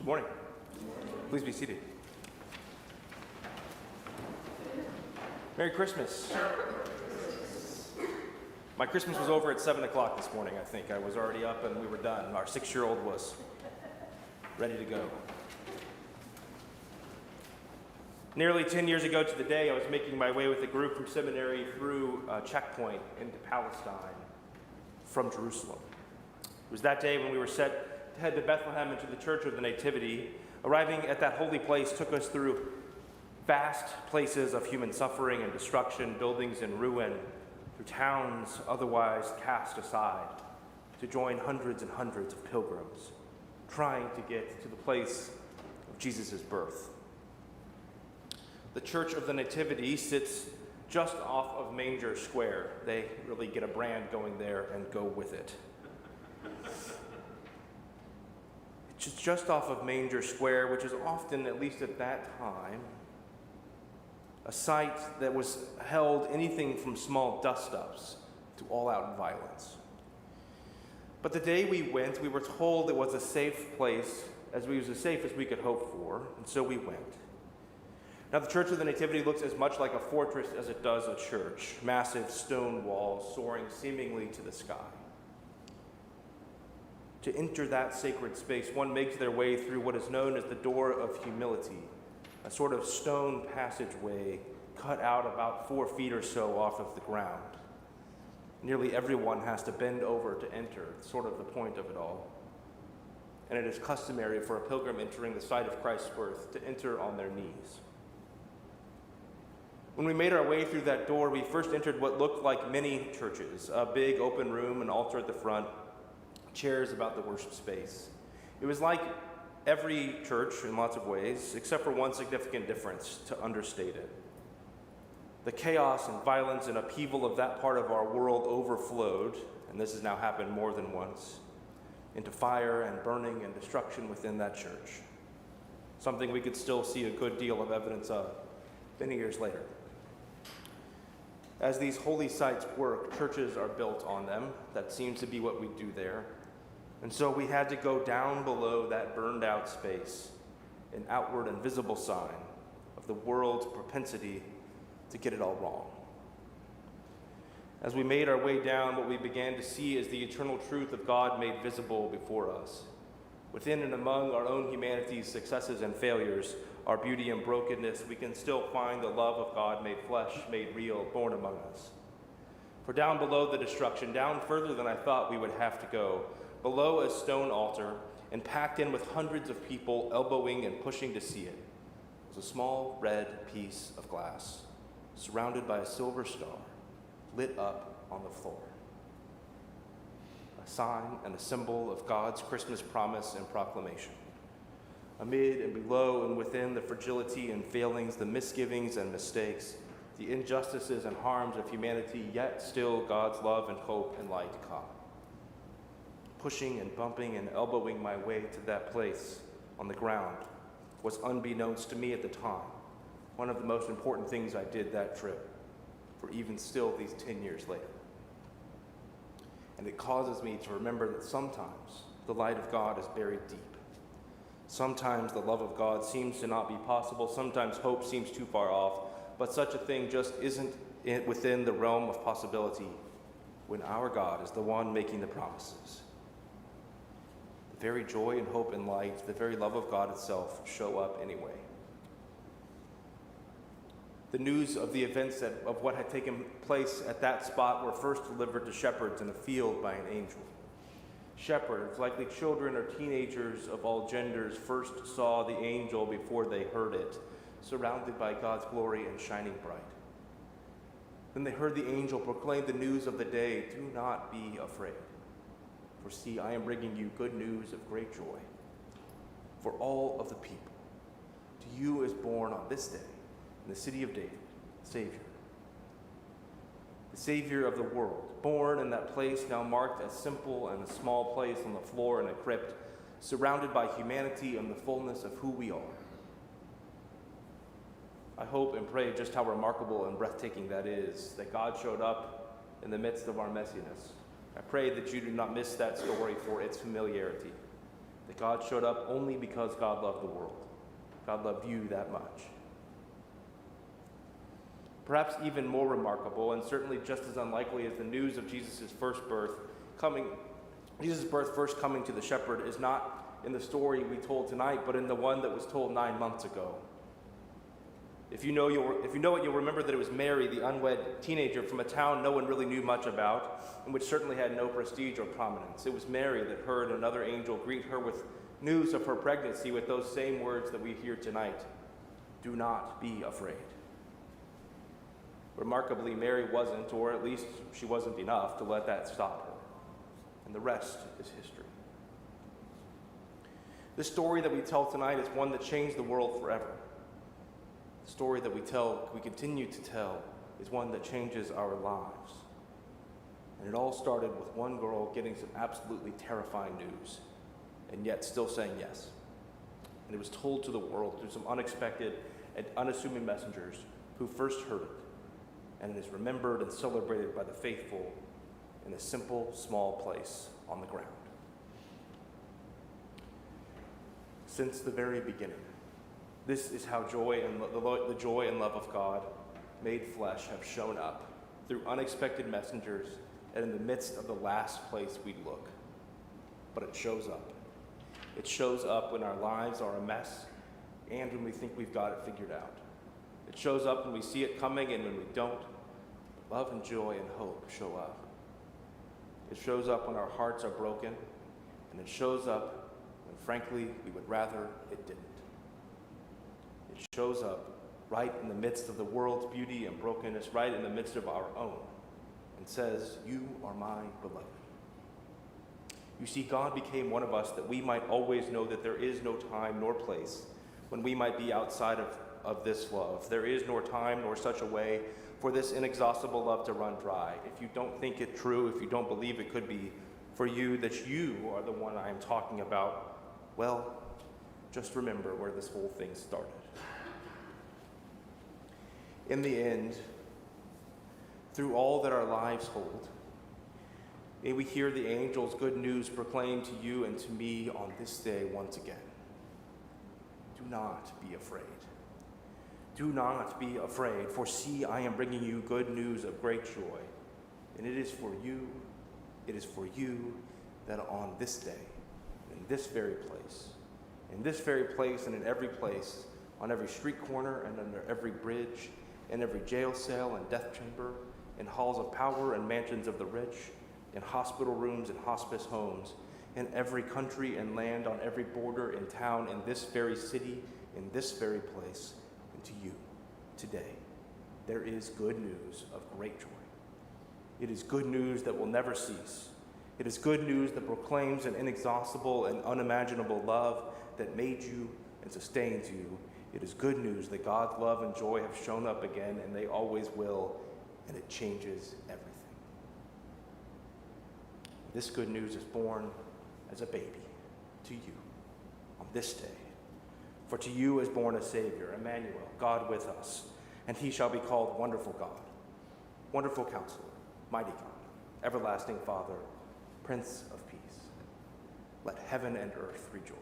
Morning. Please be seated. Merry Christmas. My Christmas was over at 7 o'clock this morning, I think. I was already up and we were done. Our 6-year-old was ready to go. Nearly 10 years ago to the day, I was making my way with a group from seminary through a checkpoint into Palestine from Jerusalem. It was that day when we were set to head to Bethlehem and to the Church of the Nativity. Arriving at that holy place took us through vast places of human suffering and destruction, buildings in ruin, through towns otherwise cast aside, to join hundreds and hundreds of pilgrims trying to get to the place of Jesus' birth. The Church of the Nativity sits just off of Manger Square. They really get a brand going there and go with it. It's just off of Manger Square, which is often, at least at that time, a site that was held anything from small dust-ups to all-out violence. But the day we went, we were told it was a safe place, as safe as we could hope for, and so we went. Now, the Church of the Nativity looks as much like a fortress as it does a church, massive stone walls soaring seemingly to the sky. To enter that sacred space, one makes their way through what is known as the Door of Humility, a sort of stone passageway cut out about 4 feet or so off of the ground. Nearly everyone has to bend over to enter, sort of the point of it all. And it is customary for a pilgrim entering the site of Christ's birth to enter on their knees. When we made our way through that door, we first entered what looked like many churches, a big open room, an altar at the front, chairs about the worship space. It was like every church in lots of ways, except for one significant difference, to understate it. The chaos and violence and upheaval of that part of our world overflowed, and this has now happened more than once, into fire and burning and destruction within that church. Something we could still see a good deal of evidence of many years later. As these holy sites work, churches are built on them. That seems to be what we do there. And so we had to go down below that burned out space, an outward and visible sign of the world's propensity to get it all wrong. As we made our way down, what we began to see is the eternal truth of God made visible before us. Within and among our own humanity's successes and failures, our beauty and brokenness, we can still find the love of God made flesh, made real, born among us. For down below the destruction, down further than I thought we would have to go, below a stone altar and packed in with hundreds of people elbowing and pushing to see it, was a small red piece of glass surrounded by a silver star lit up on the floor. A sign and a symbol of God's Christmas promise and proclamation. Amid and below and within the fragility and failings, the misgivings and mistakes, the injustices and harms of humanity, yet still God's love and hope and light come. Pushing and bumping and elbowing my way to that place on the ground was, unbeknownst to me at the time, one of the most important things I did that trip, for even still these 10 years later. And it causes me to remember that sometimes the light of God is buried deep. Sometimes the love of God seems to not be possible. Sometimes hope seems too far off. But such a thing just isn't within the realm of possibility when our God is the one making the promises. The very joy and hope and light, the very love of God itself show up anyway. The news of the events of what had taken place at that spot were first delivered to shepherds in a field by an angel. Shepherds, likely children or teenagers of all genders, first saw the angel before they heard it, surrounded by God's glory and shining bright. Then they heard the angel proclaim the news of the day, "Do not be afraid. For see, I am bringing you good news of great joy for all of the people. To you is born on this day in the city of David, Savior. The Savior of the world, born in that place now marked as simple and a small place on the floor in a crypt, surrounded by humanity and the fullness of who we are." I hope and pray just how remarkable and breathtaking that is, that God showed up in the midst of our messiness. I pray that you do not miss that story for its familiarity, that God showed up only because God loved the world. God loved you that much. Perhaps even more remarkable, and certainly just as unlikely as the news of Jesus' birth first coming to the shepherd, is not in the story we told tonight, but in the one that was told 9 months ago. If you know it, you'll remember that it was Mary, the unwed teenager from a town no one really knew much about, and which certainly had no prestige or prominence. It was Mary that heard another angel greet her with news of her pregnancy with those same words that we hear tonight: "Do not be afraid." Remarkably, Mary wasn't, or at least she wasn't enough to let that stop her. And the rest is history. This story that we tell tonight is one that changed the world forever. The story that we continue to tell, is one that changes our lives. And it all started with one girl getting some absolutely terrifying news, and yet still saying yes. And it was told to the world through some unexpected and unassuming messengers who first heard it. And it is remembered and celebrated by the faithful in a simple, small place on the ground. Since the very beginning, this is how the joy and love of God made flesh have shown up through unexpected messengers and in the midst of the last place we'd look. But it shows up. It shows up when our lives are a mess and when we think we've got it figured out. It shows up when we see it coming and when we don't. Love and joy and hope show up. It shows up when our hearts are broken, and it shows up when, frankly, we would rather it didn't. It shows up right in the midst of the world's beauty and brokenness, right in the midst of our own, and says, "You are my beloved." You see, God became one of us that we might always know that there is no time nor place when we might be outside of this love. There is nor time nor such a way for this inexhaustible love to run dry. If you don't think it true, if you don't believe it could be for you, that you are the one I am talking about, well, just remember where this whole thing started. In the end, through all that our lives hold, may we hear the angel's good news proclaimed to you and to me on this day once again. Do not be afraid. Do not be afraid, for see, I am bringing you good news of great joy. And it is for you that on this day, in this very place, and in every place, on every street corner and under every bridge, in every jail cell and death chamber, in halls of power and mansions of the rich, in hospital rooms and hospice homes, in every country and land, on every border and town, in this very city, in this very place, and to you, today, there is good news of great joy. It is good news that will never cease. It is good news that proclaims an inexhaustible and unimaginable love that made you and sustains you. It is good news that God's love and joy have shown up again, and they always will, and it changes everything. This good news is born as a baby to you on this day. For to you is born a Savior, Emmanuel, God with us, and he shall be called Wonderful God, Wonderful Counselor, Mighty God, Everlasting Father, Prince of Peace. Let heaven and earth rejoice.